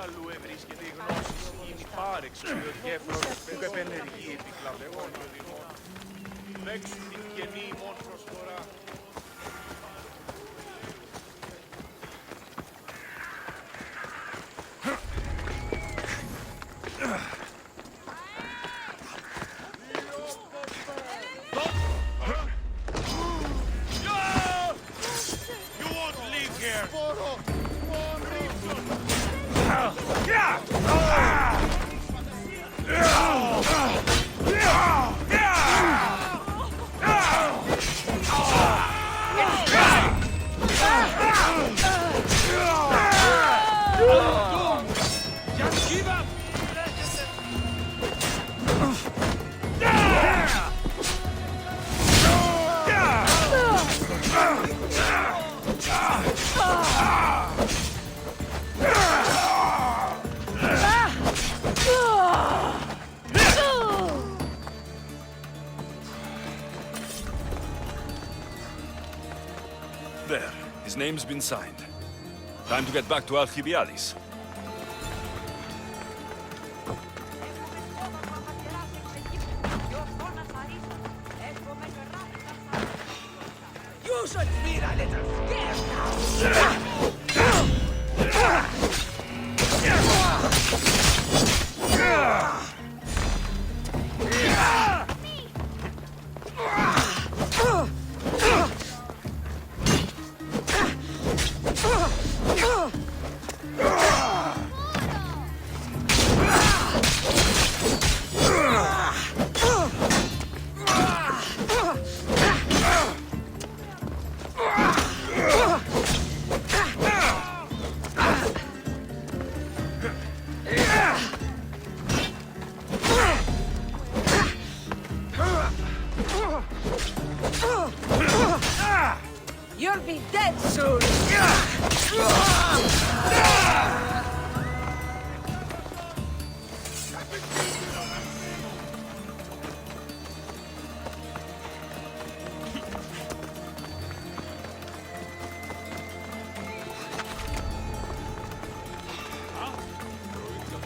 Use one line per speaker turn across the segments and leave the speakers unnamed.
αλλού ευρίσκεται η γνώση γίνει πάρεξο, διότι έφρονος που επενεργεί επικλαβεγόν και οδηγών. Δέξου την καινή ημών προσφορά.
There. His name's been signed. Time to get back to Alcibiades.
You should feel a little scared now! You'll be dead soon!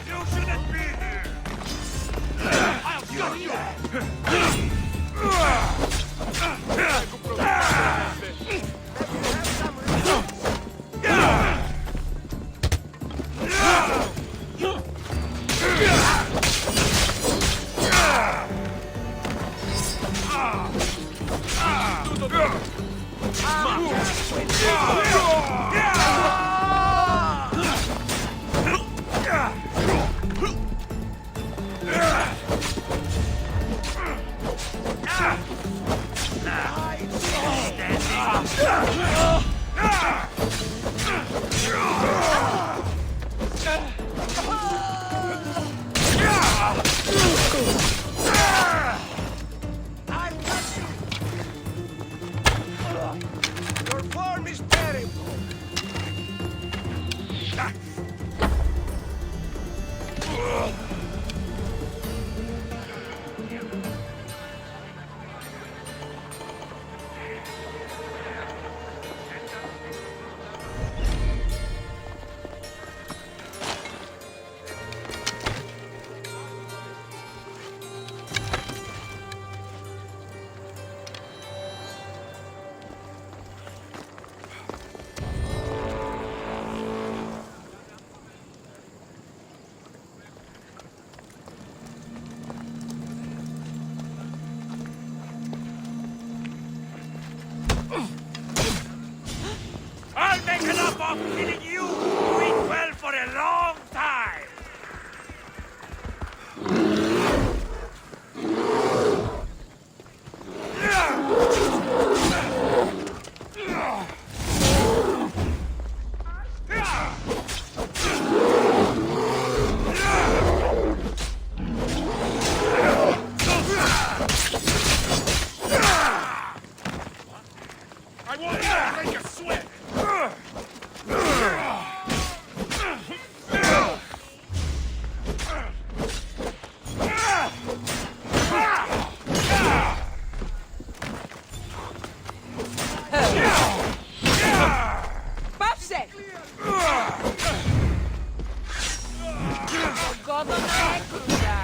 You shouldn't be here! I'll kill you!
τον έκρουσα.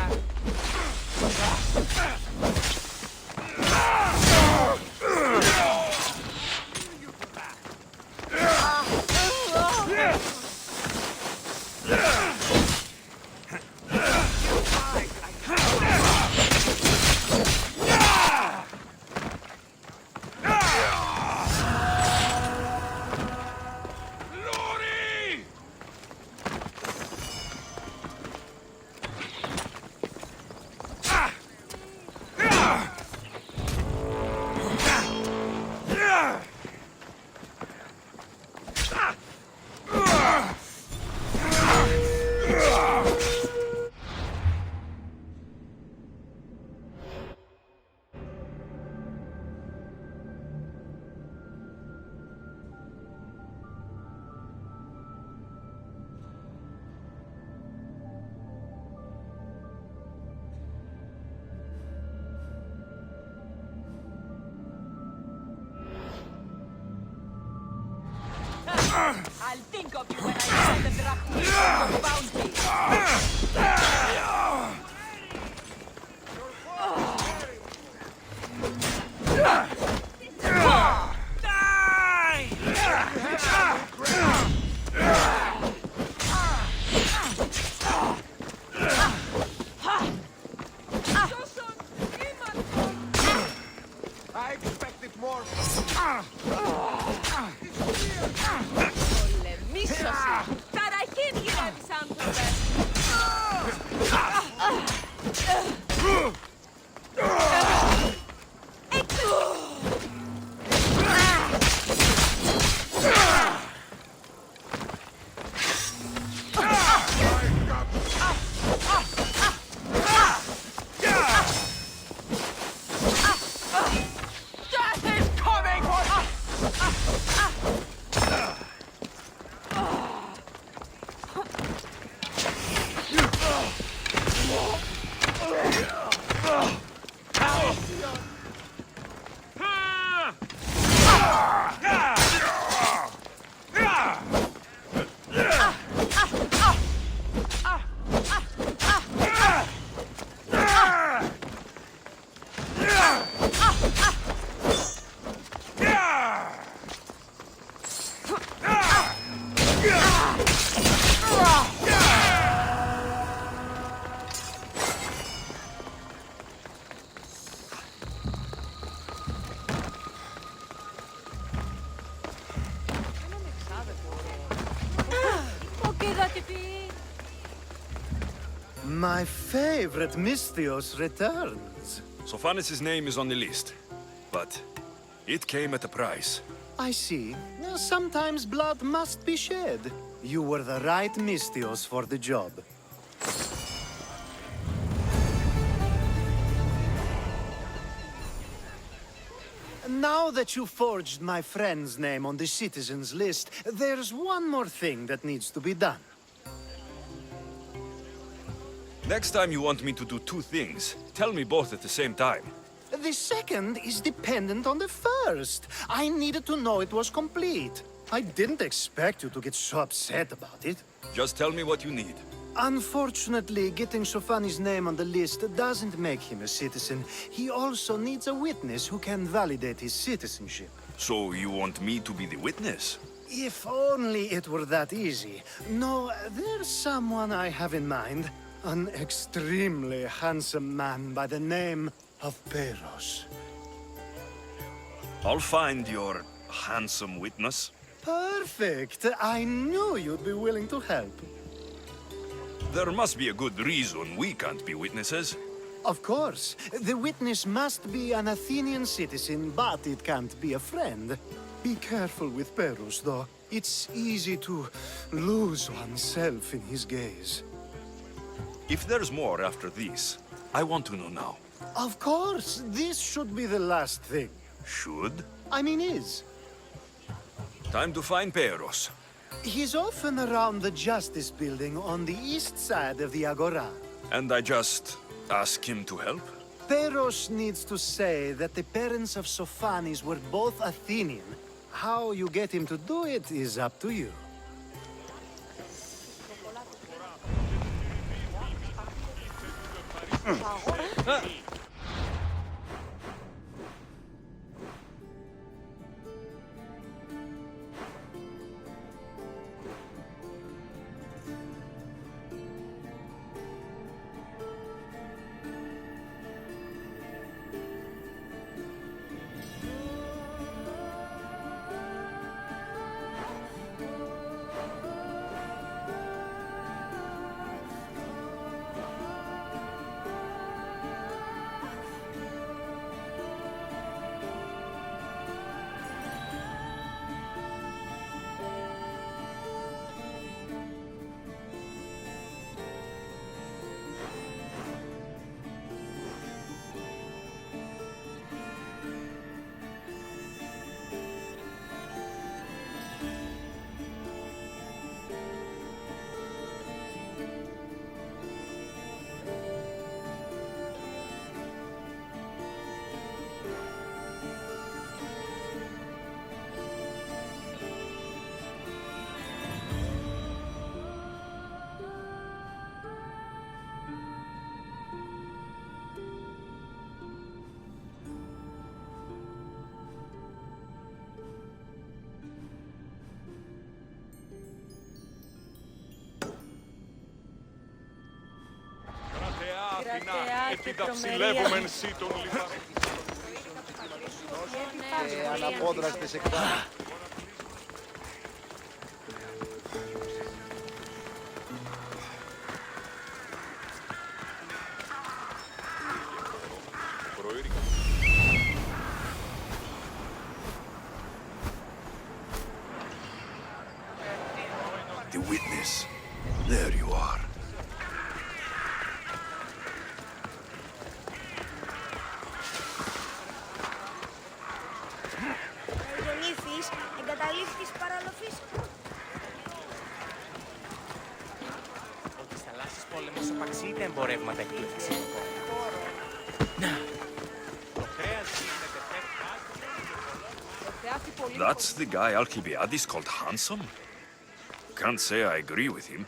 I'll think of you when I send the Dracul for bounty.
I expected more.
Ole missosi. Tarakin giremsem tövbe.
Death is coming!
My favorite Misthios returns.
Sophanis' name is on the list, but it came at a price.
I see. Sometimes blood must be shed. You were the right Misthios for the job. Now that you forged my friend's name on the citizens list, there's one more thing that needs to be done.
Next time you want me to do two things, tell me both at the same time.
The second is dependent on the first. I needed to know it was complete. I didn't expect you to get so upset about it.
Just tell me what you need.
Unfortunately, getting Sophanis' name on the list doesn't make him a citizen. He also needs a witness who can validate his citizenship.
So you want me to be the witness?
If only it were that easy. No, there's someone I have in mind. An extremely handsome man by the name of Peros.
I'll find your handsome witness.
Perfect. I knew you'd be willing to help.
There must be a good reason we can't be witnesses.
Of course. The witness must be an Athenian citizen, but it can't be a friend. Be careful with Peros, though. It's easy to lose oneself in his gaze.
If there's more after this, I want to know now.
Of course, this should be the last thing.
Should?
I mean, is.
Time to find Peros.
He's often around the Justice Building on the east side of the Agora.
And I just ask him to help?
Peros needs to say that the parents of Sophanis were both Athenian. How you get him to do it is up to you.
Αθηνά, επιδαψιλεύομεν σύ των λιβάνων.
Αναπόδραστες εκδάσεις.
The witness. There you are.
Γεννήθης, εγκαταλείφθης παραλοφής.
Ο της θαλάσσης πόλεμος απαξεί τα εμπορεύματα εκπληκτικών. Το κρέας γίνεται
That's the guy Alcibiades called handsome? Can't say I agree with him.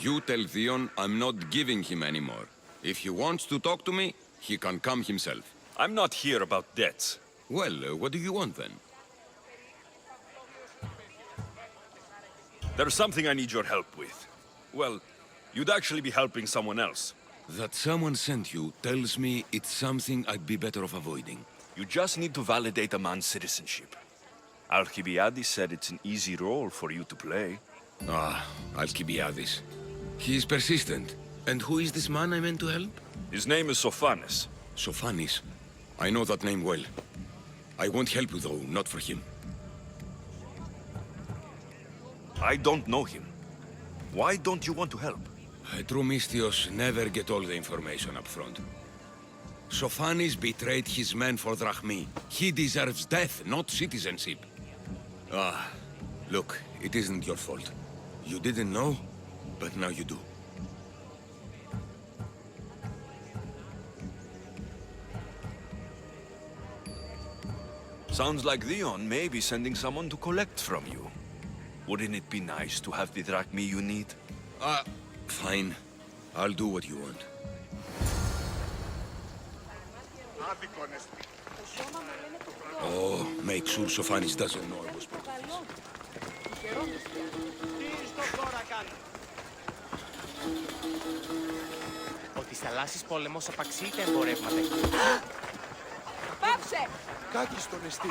You tell Theon I'm not giving him anymore. If he wants to talk to me, he can come himself.
I'm not here about debts.
Well, what do you want then?
There's something I need your help with. Well, you'd actually be helping someone else.
That someone sent you tells me it's something I'd be better off avoiding.
You just need to validate a man's citizenship. Alcibiades said it's an easy role for you to play.
Ah, Alcibiades. He is persistent. And who is this man I meant to help?
His name is Sophanes.
Sophanis. I know that name well. I won't help you though, not for him.
I don't know him. Why don't you want to help?
True Mystios never get all the information up front. Sophanis betrayed his men for Drachmi. He deserves death, not citizenship. Ah, look, it isn't your fault. You didn't know, but now you do.
Sounds like Theon may be sending someone to collect from you. Wouldn't it be nice to have the drachmi you need?
Fine. I'll do what you want. Oh, make sure Sophanis doesn't know I was part of this.
Ο της θαλάσσης πόλεμος απαξεί τα εμπορεύματα.
Πάψε!
Κάκι στον εστί.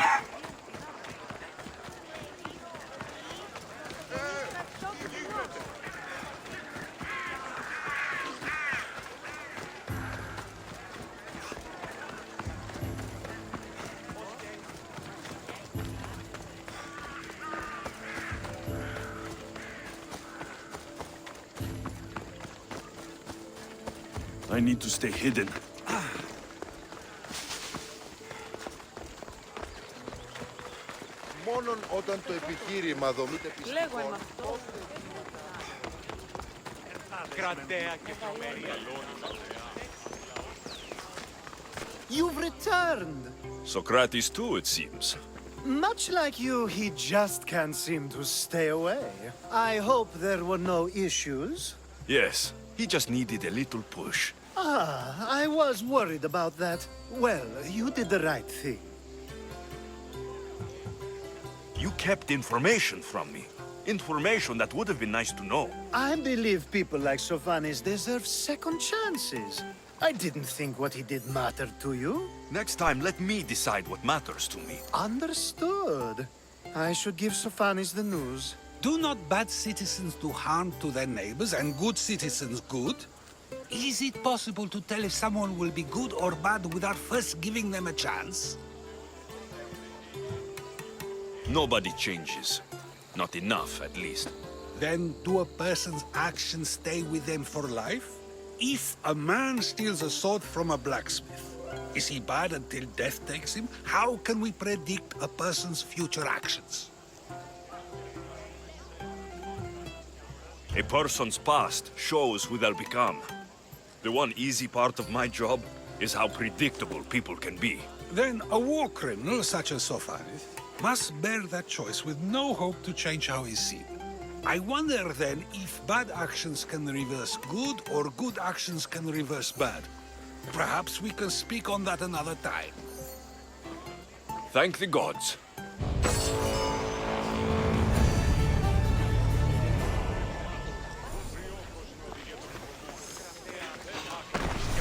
I need to stay hidden.
Μόνον όταν το επιχείρημα δομείται πιστικό.
Κρατέα και φημερία.
You've returned.
Socrates too, it seems.
Much like you, he just can't seem to stay away. I hope there were no issues.
Yes, he just needed a little push.
I was worried about that. Well, you did the right thing.
You kept information from me. Information that would have been nice to know.
I believe people like Sophanis deserve second chances. I didn't think what he did mattered to you.
Next time, let me decide what matters to me.
Understood. I should give Sophanis the news.
Do not bad citizens do harm to their neighbors and good citizens good? Is it possible to tell if someone will be good or bad without first giving them a chance?
Nobody changes. Not enough, at least.
Then do a person's actions stay with them for life? If a man steals a sword from a blacksmith, is he bad until death takes him? How can we predict a person's future actions?
A person's past shows who they'll become. The one easy part of my job is how predictable people can be.
Then a war criminal such as Sophanis must bear that choice with no hope to change how he's seen. I wonder then if bad actions can reverse good or good actions can reverse bad. Perhaps we can speak on that another time.
Thank the gods.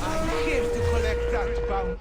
I'm here to collect that bounty.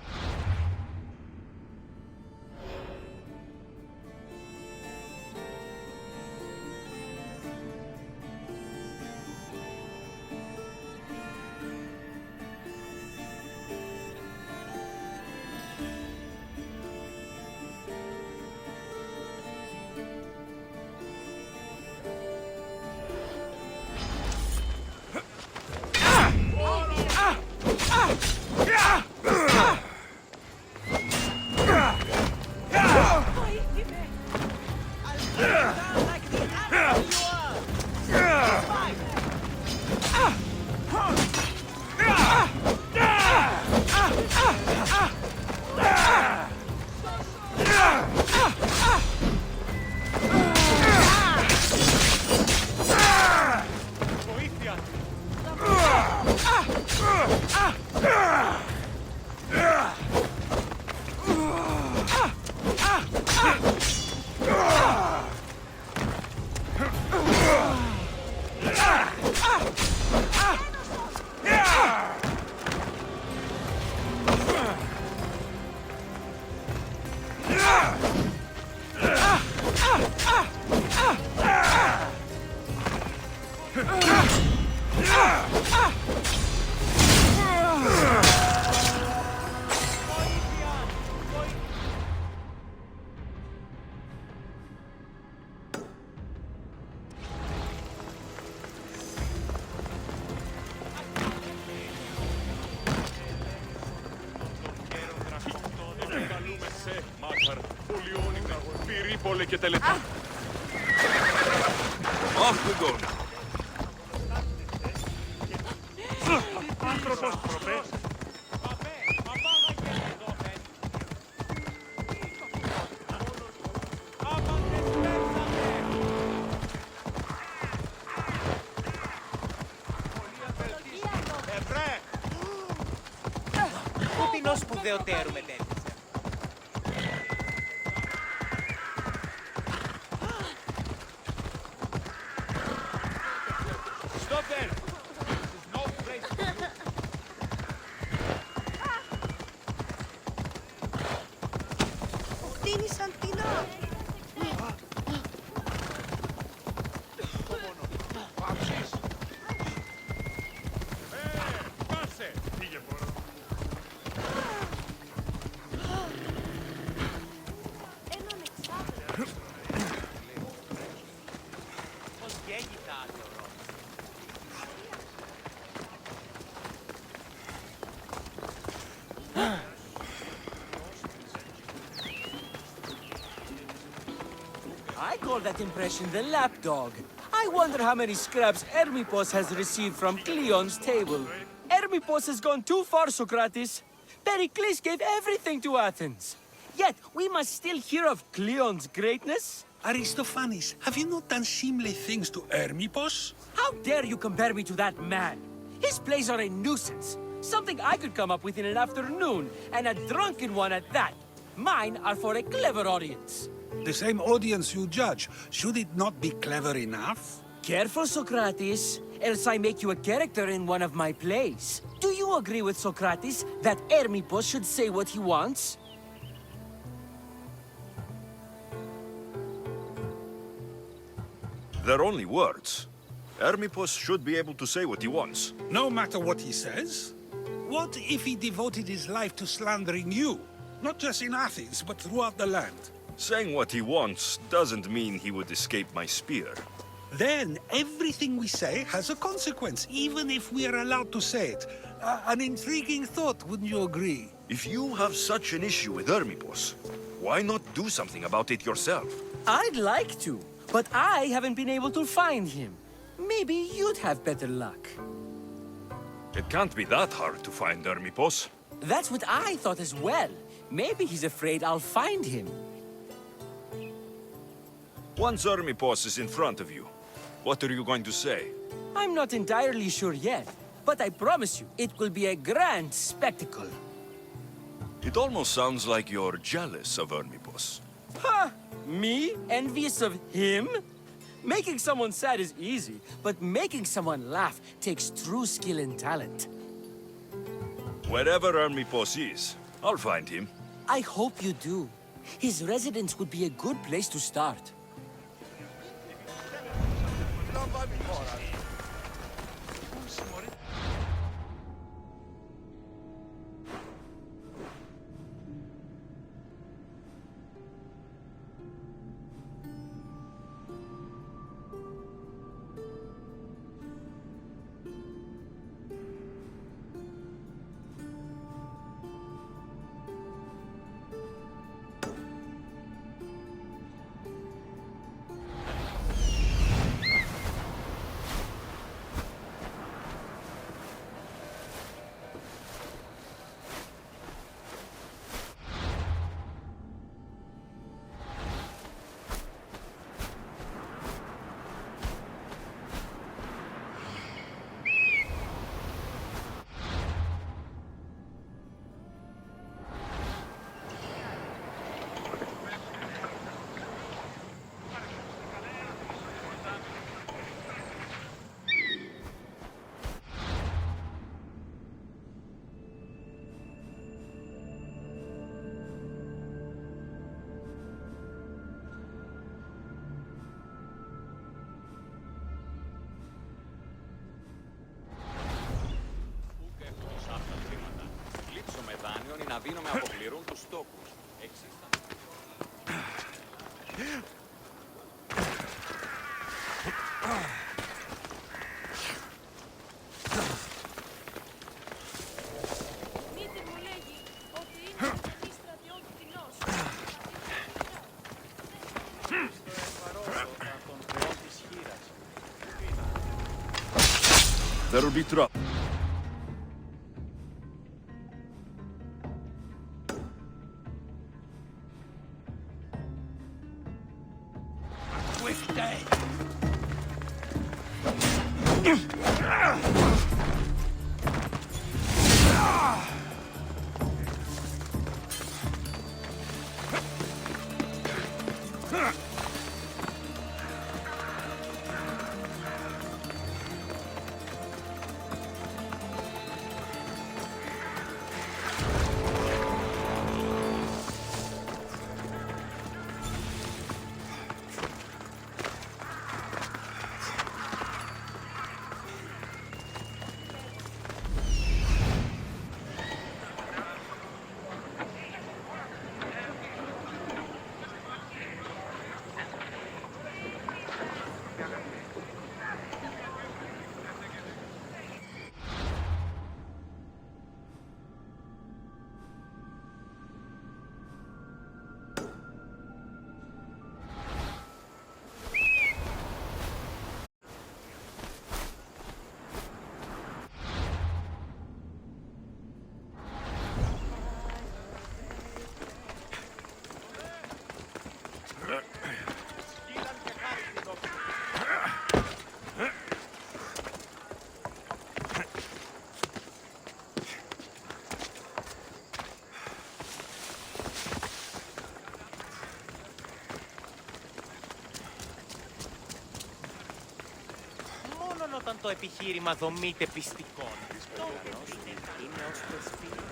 Και τελετά.
Off we go now.
Άνθρωπος προπέ.
Πού την ως σπουδαιοτέρου μετέτησε.
Stop there! This is no place for you.
Χτίνησαν την ώρα.
Πάψεις! Πάψε! Φύγε μπορώ.
Έναν εξάδελφο.
Πώς γέγητα άτορο.
I call that impression the lapdog. I wonder how many scraps Hermippos has received from Cleon's table. Hermippos has gone too far, Socrates. Pericles gave everything to Athens. Yet we must still hear of Cleon's greatness.
Aristophanes, have you not done seemly things to Hermippos?
How dare you compare me to that man? His plays are a nuisance. Something I could come up with in an afternoon, and a drunken one at that. Mine are for a clever audience.
The same audience you judge. Should it not be clever enough?
Careful, Socrates, else I make you a character in one of my plays. Do you agree with Socrates that Hermippos should say what he wants?
They're only words. Hermippos should be able to say what he wants.
No matter what he says? What if he devoted his life to slandering you? Not just in Athens, but throughout the land.
Saying what he wants doesn't mean he would escape my spear.
Then everything we say has a consequence, even if we are allowed to say it. An intriguing thought, wouldn't you agree?
If you have such an issue with Hermippos, why not do something about it yourself?
I'd like to, but I haven't been able to find him. Maybe you'd have better luck.
It can't be that hard to find Hermippos.
That's what I thought as well. Maybe he's afraid I'll find him.
Once Hermippos is in front of you, what are you going to say?
I'm not entirely sure yet, but I promise you, it will be a grand spectacle.
It almost sounds like you're jealous of Hermippos.
Ha! Me? Envious of him? Making someone sad is easy, but making someone laugh takes true skill and talent.
Wherever Hermippos is, I'll find him.
I hope you do. His residence would be a good place to start.
Να δίνομαι αποπληρούν τους στόχους.
Μύτη μου λέγει ότι είναι παιδί στρατιών κτηνός.
Στο εμβαρόδοτα των θεών της χήρας.
There'll be trouble.
το επιχείρημα δομείται πιστικών. Είναι ως πρεσβεία.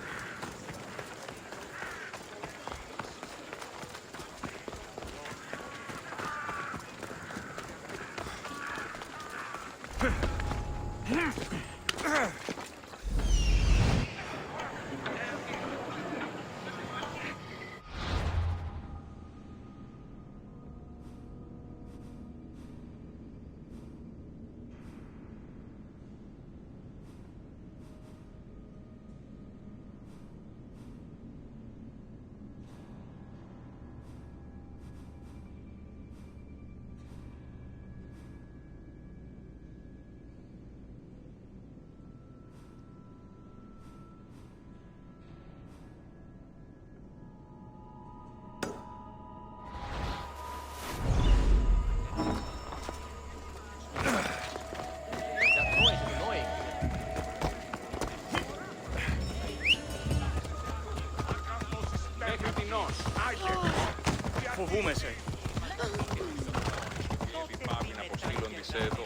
Φοβούμαι σε. Πάμε να αποστείλονται σε εδώ.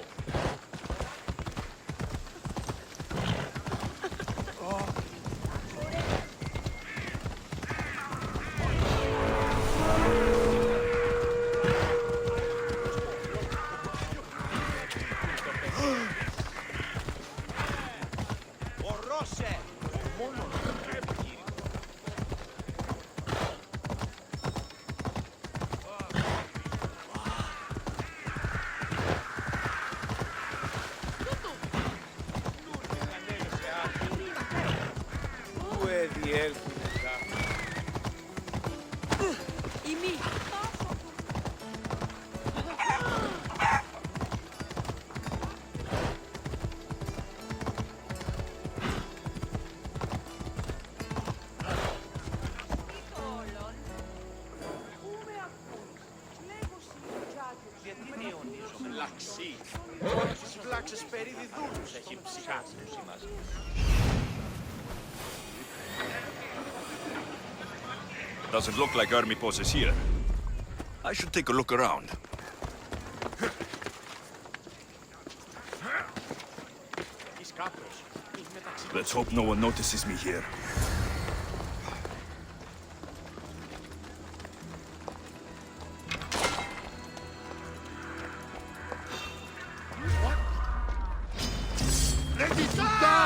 Ορώσε! Μόνο τις βλάξες περίδι δούλους έχει ψυχάσει ο σήμας.
Doesn't look like army posts here. I should take a look around. Let's hope no one notices me here.
Ready to die!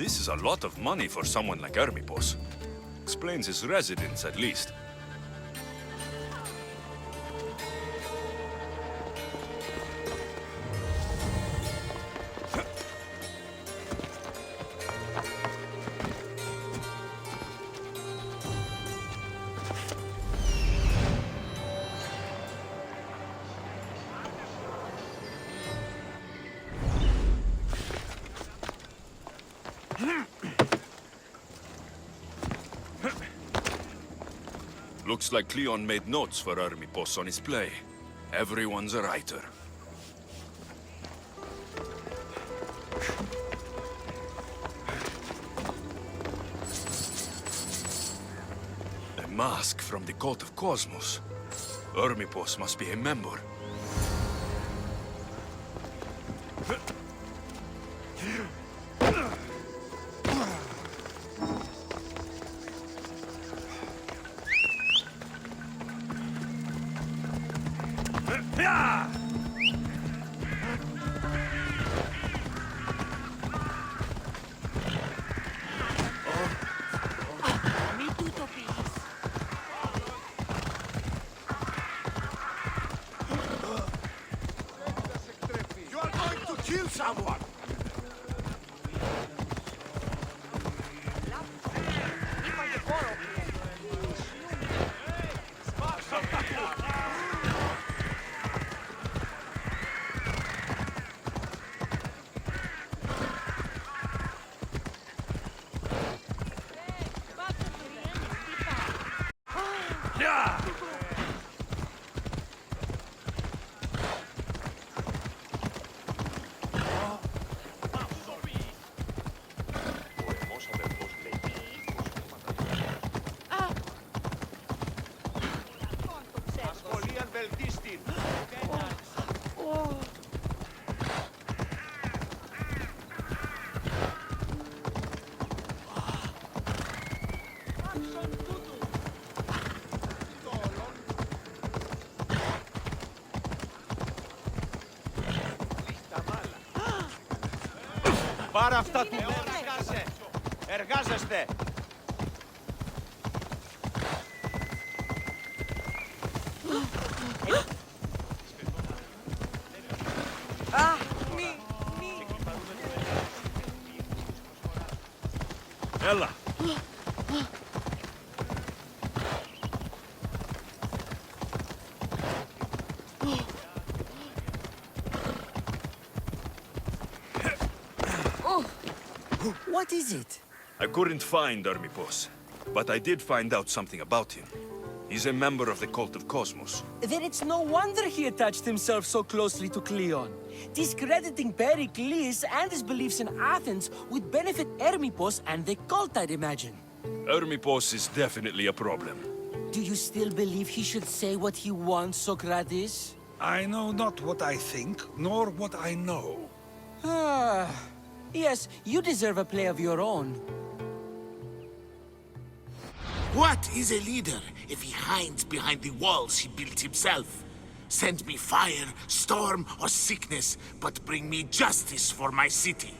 This is a lot of money for someone like Hermipos. Explains his residence, at least. Looks like Cleon made notes for Hermipos on his play. Everyone's a writer. A mask from the Cult of Cosmos. Hermipos must be a member.
Me tutto, please.
You are going to kill someone!
Ασχολίαν βελτίστην.
Πάρε αυτά του εργάζεσαι. Εργάζεστε.
Ella!
What is it?
I couldn't find Hermipos, but I did find out something about him. He's a member of the Cult of Cosmos.
Then it's no wonder he attached himself so closely to Cleon. Discrediting Pericles and his beliefs in Athens would benefit Hermipos and the cult, I'd imagine.
Hermipos is definitely a problem.
Do you still believe he should say what he wants, Socrates?
I know not what I think, nor what I know.
Ah, yes, you deserve a play of your own.
What is a leader if he hides behind the walls he built himself? Send me fire, storm, or sickness, but bring me justice for my city.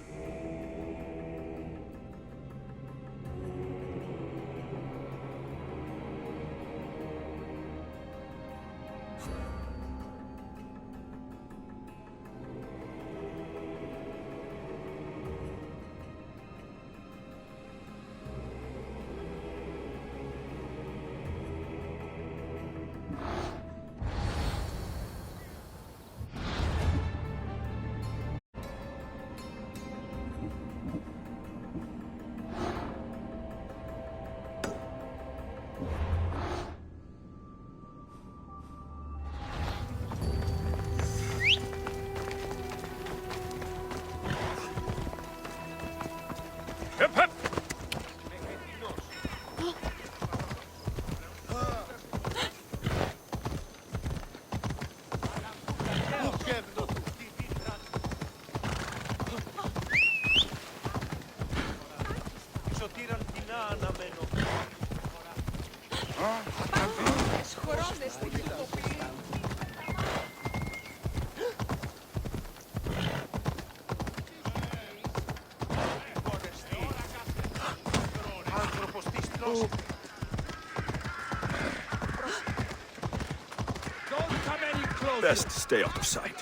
Don't come any closer.
Best stay out of sight.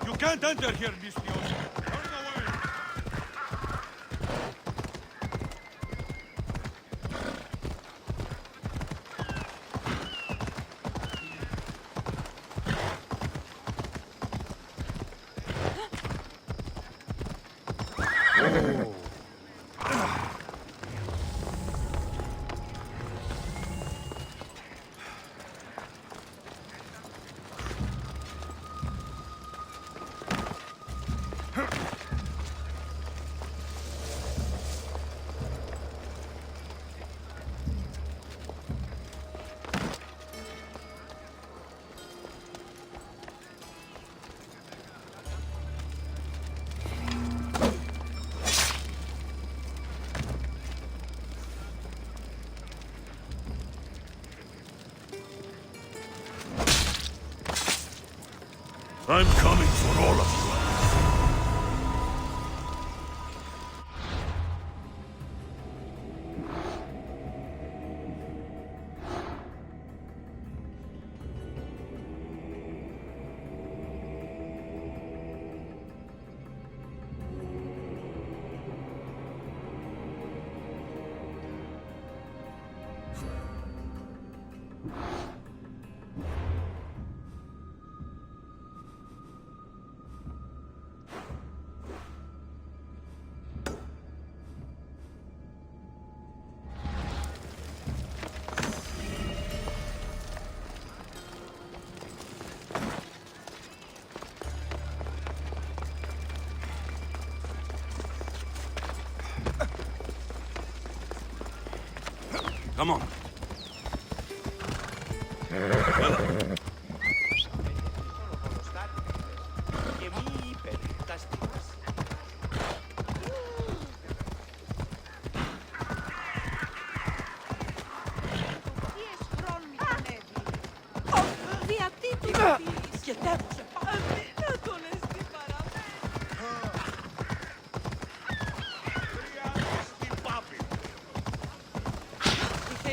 You can't enter here, Mistios. Turn away.
I'm coming for all of you. Come on.
Και μη υπερταστικός.
Και τέπωσε πάλι να τον εστί παραπέρα.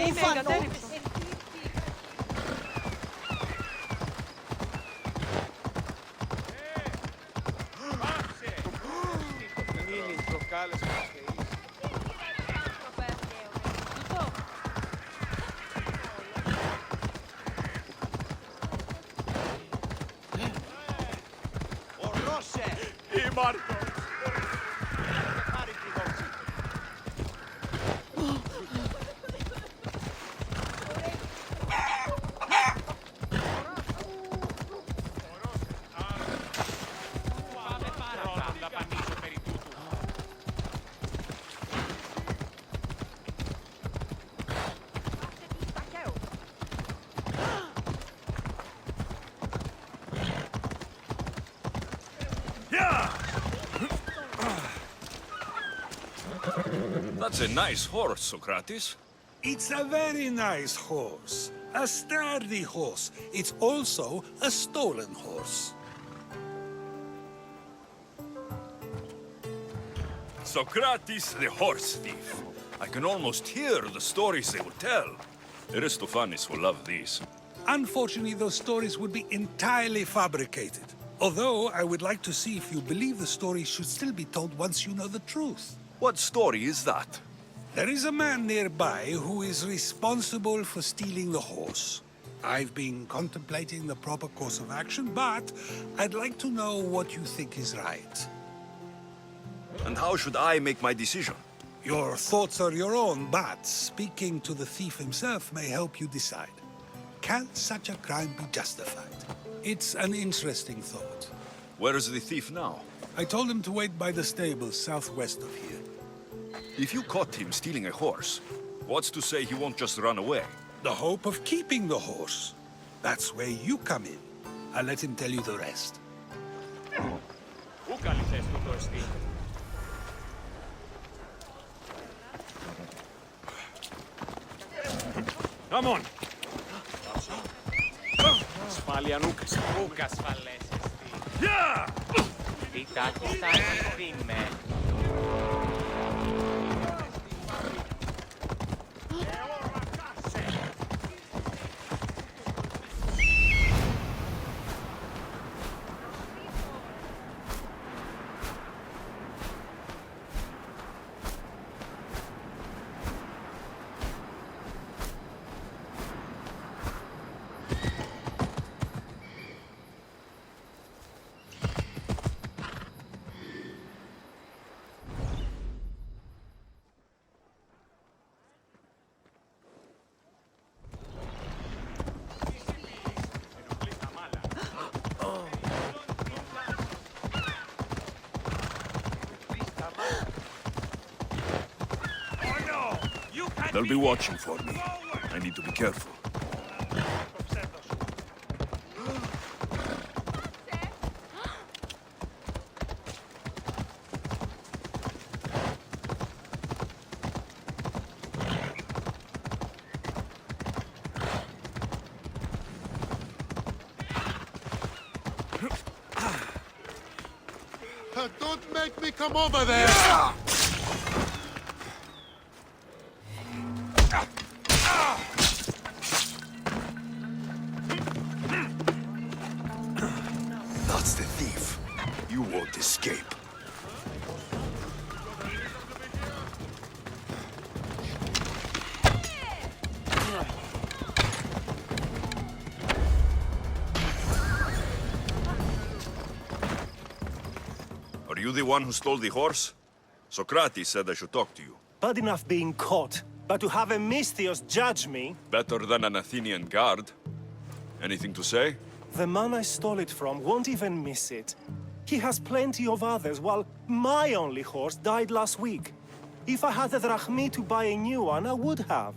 Είναι εγκατέλειψη.
Μίλης προκάλεσε μας και είσαι.
Ορώσε!
Ή Μάρκο.
Πάρει τη δόξη. Πάμε πάρα να δαπανίσω περί τούτου.
That's a nice horse, Socrates.
It's a very nice horse. A sturdy horse. It's also a stolen horse.
Socrates the horse thief. I can almost hear the stories they will tell. Aristophanes will love these.
Unfortunately, those stories would be entirely fabricated. Although, I would like to see if you believe the stories should still be told once you know the truth.
What story is that?
There is a man nearby who is responsible for stealing the horse. I've been contemplating the proper course of action, but I'd like to know what you think is right.
And how should I make my decision?
Your thoughts are your own, but speaking to the thief himself may help you decide. Can such a crime be justified? It's an interesting thought.
Where is the thief now?
I told him to wait by the stables southwest of here.
If you caught him stealing a horse, what's to say he won't just run away?
The hope of keeping the horse. That's where you come in. I'll let him tell you the rest.
Πού καλυθές του το εστί.
Come on!
Ασφάλεια νούκας. Ούκ ασφαλές εστί. Τι τάκος θα δίνμε.
They'll be watching for me. I need to be careful.
Don't make me come over there!
That's the thief. You won't escape. Are you the one who stole the horse? Socrates said I should talk to you.
Bad enough being caught, but to have a Misthios judge me?
Better than an Athenian guard. Anything to say?
The man I stole it from won't even miss it. He has plenty of others, while my only horse died last week. If I had the drachmi to buy a new one, I would have.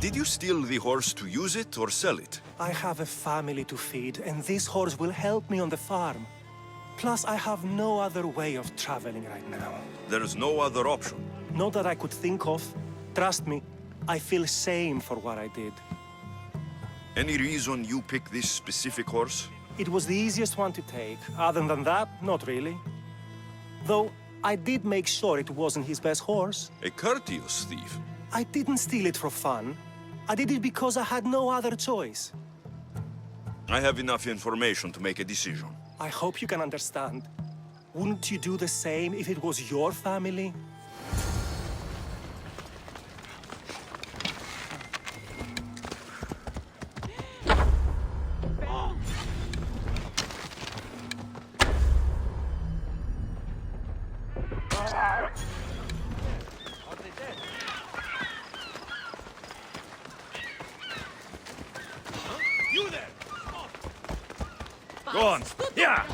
Did you steal the horse to use it or sell it?
I have a family to feed, and this horse will help me on the farm. Plus, I have no other way of traveling right now.
There's no other option.
Not that I could think of. Trust me, I feel shame for what I did.
Any reason you picked this specific horse?
It was the easiest one to take. Other than that, not really. Though, I did make sure it wasn't his best horse.
A courteous thief.
I didn't steal it for fun. I did it because I had no other choice.
I have enough information to make a decision.
I hope you can understand. Wouldn't you do the same if it was your family?
You there! Go on! Yeah!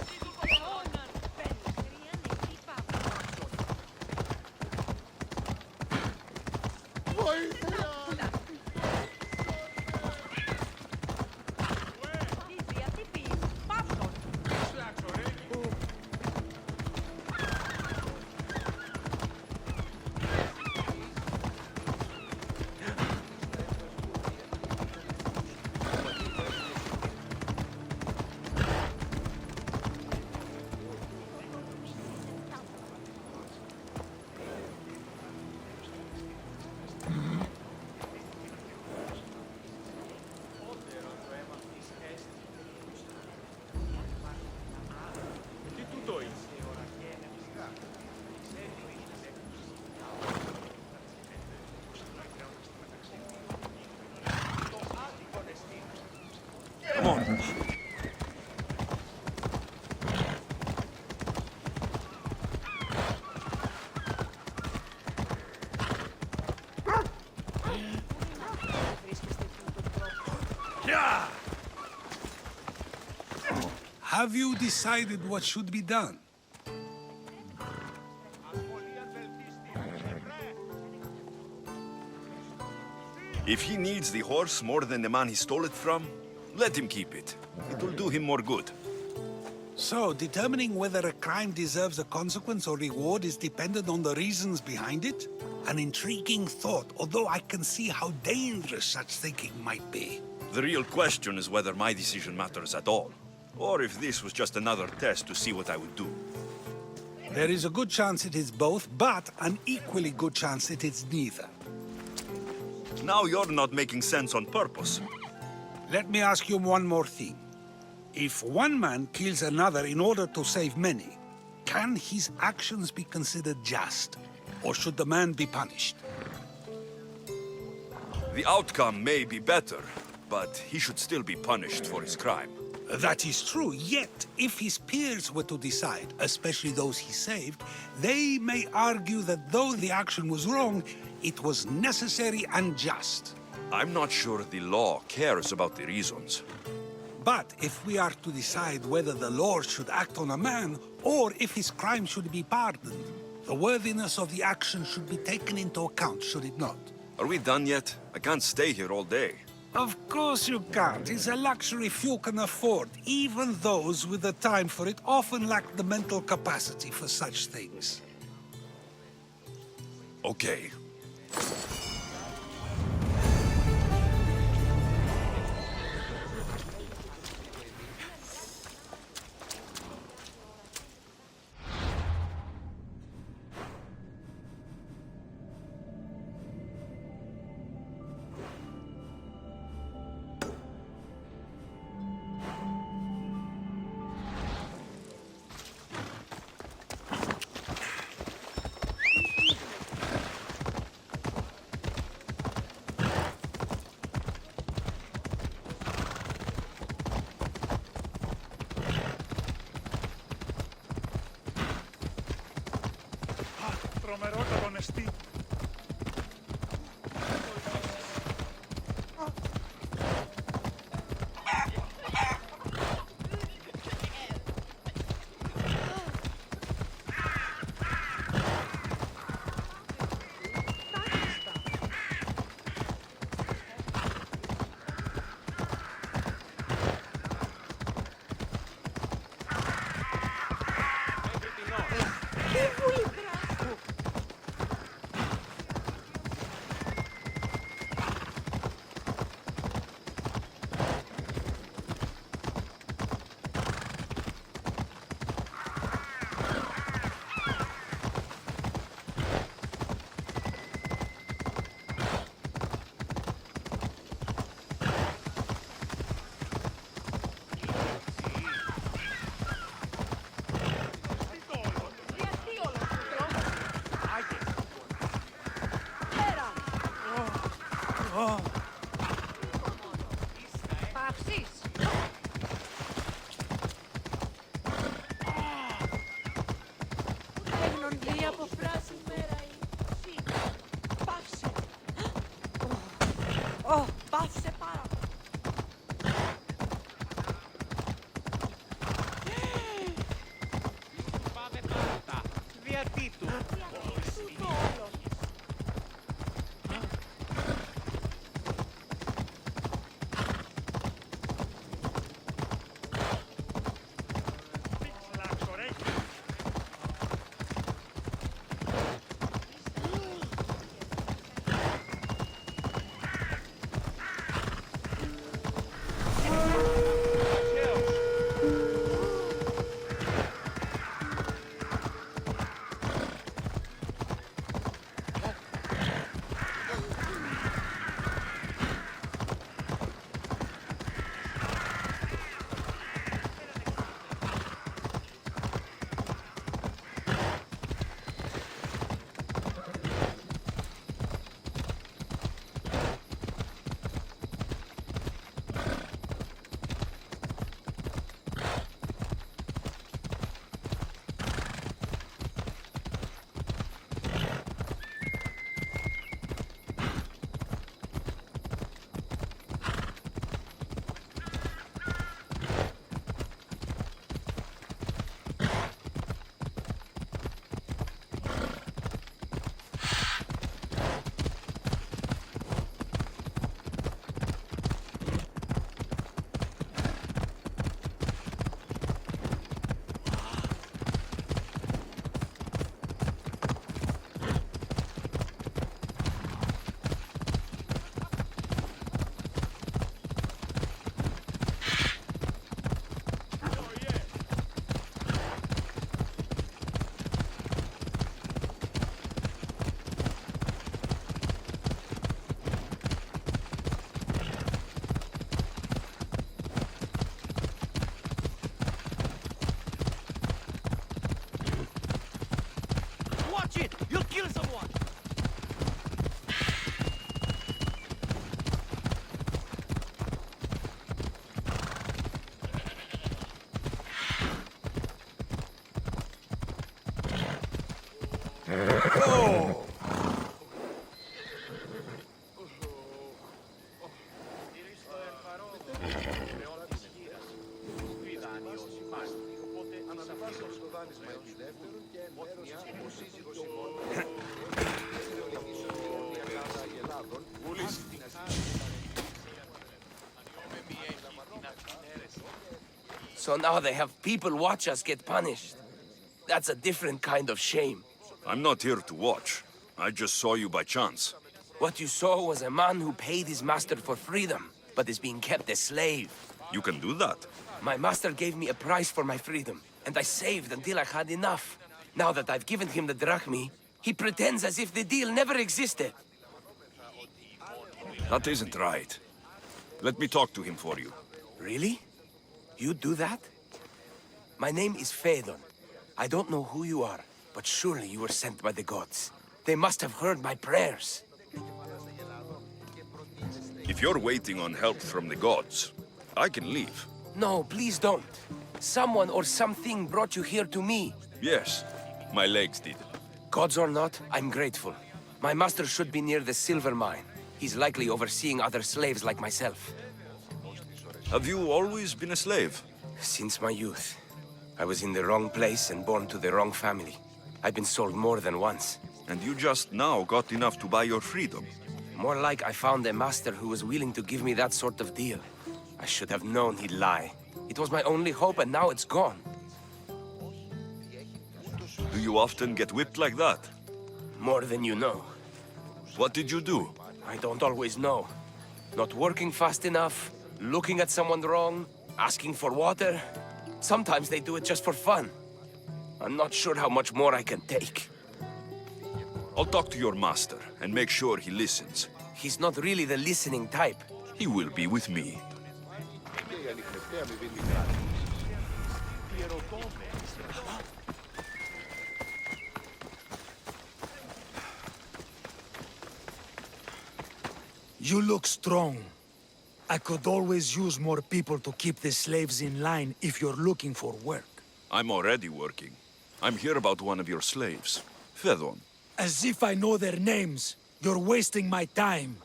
Come on.
Yeah! Have you decided what should be done?
If he needs the horse more than the man he stole it from, let him keep it. It will do him more good.
So, determining whether a crime deserves a consequence or reward is dependent on the reasons behind it? An intriguing thought, although I can see how dangerous such thinking might be.
The real question is whether my decision matters at all, or if this was just another test to see what I would do.
There is a good chance it is both, but an equally good chance it is neither.
Now you're not making sense on purpose.
Let me ask you one more thing. If one man kills another in order to save many, can his actions be considered just? Or should the man be punished?
The outcome may be better, but he should still be punished for his crime.
That is true, yet if his peers were to decide, especially those he saved, they may argue that though the action was wrong, it was necessary and just.
I'm not sure the law cares about the reasons.
But if we are to decide whether the law should act on a man, or if his crime should be pardoned, the worthiness of the action should be taken into account, should it not?
Are we done yet? I can't stay here all day.
Of course you can't. It's a luxury few can afford. Even those with the time for it often lack the mental capacity for such things.
Okay.
Watch it! You'll kill someone!
So now they have people watch us get punished. That's a different kind of shame.
I'm not here to watch. I just saw you by chance.
What you saw was a man who paid his master for freedom, but is being kept a slave.
You can do that.
My master gave me a price for my freedom, and I saved until I had enough. Now that I've given him the drachmi, he pretends as if the deal never existed.
That isn't right. Let me talk to him for you.
Really? You do that? My name is Phaedon. I don't know who you are, but surely you were sent by the gods. They must have heard my prayers.
If you're waiting on help from the gods, I can leave.
No, please don't. Someone or something brought you here to me.
Yes, my legs did.
Gods or not, I'm grateful. My master should be near the silver mine. He's likely overseeing other slaves like myself.
Have you always been a slave?
Since my youth. I was in the wrong place and born to the wrong family. I've been sold more than once.
And you just now got enough to buy your freedom?
More like I found a master who was willing to give me that sort of deal. I should have known he'd lie. It was my only hope, and now it's gone.
Do you often get whipped like that?
More than you know.
What did you do?
I don't always know. Not working fast enough, looking at someone wrong, asking for water. Sometimes they do it just for fun. I'm not sure how much more I can take.
I'll talk to your master and make sure he listens.
He's not really the listening type.
He will be with me.
You look strong. I could always use more people to keep the slaves in line if you're looking for work.
I'm already working. I'm here about one of your slaves, Phaedon.
As if I know their names. You're wasting my time.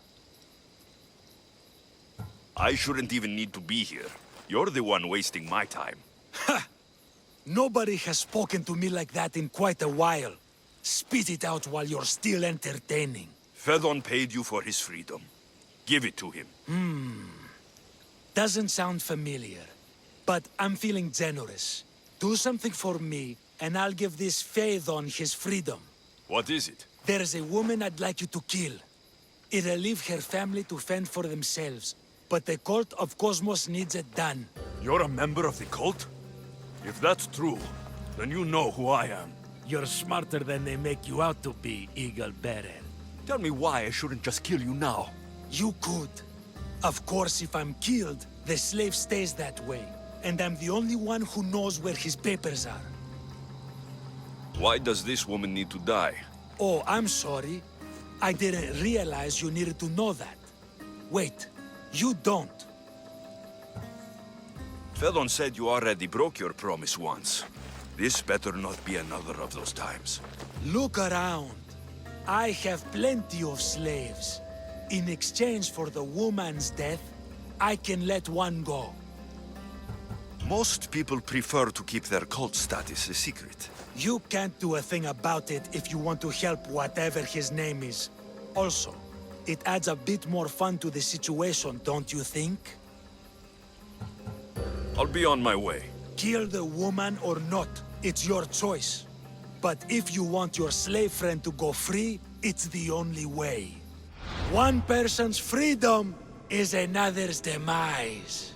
I shouldn't even need to be here. You're the one wasting my time.
Ha! Nobody has spoken to me like that in quite a while. Spit it out while you're still entertaining.
Phaedon paid you for his freedom. Give it to him.
Doesn't sound familiar. But I'm feeling generous. Do something for me, and I'll give this Phaedon his freedom.
What is it?
There's a woman I'd like you to kill. It'll leave her family to fend for themselves. But the cult of Cosmos needs it done.
You're a member of the cult? If that's true, then you know who I am.
You're smarter than they make you out to be, Eagle Bearer.
Tell me why I shouldn't just kill you now.
You could. Of course, if I'm killed, the slave stays that way. And I'm the only one who knows where his papers are.
Why does this woman need to die?
Oh, I'm sorry. I didn't realize you needed to know that. Wait, you don't.
Phaedon said you already broke your promise once. This better not be another of those times.
Look around. I have plenty of slaves. In exchange for the woman's death, I can let one go.
Most people prefer to keep their cult status a secret.
You can't do a thing about it if you want to help whatever his name is. Also, it adds a bit more fun to the situation, don't you think?
I'll be on my way.
Kill the woman or not, it's your choice. But if you want your slave friend to go free, it's the only way. One person's freedom is another's demise.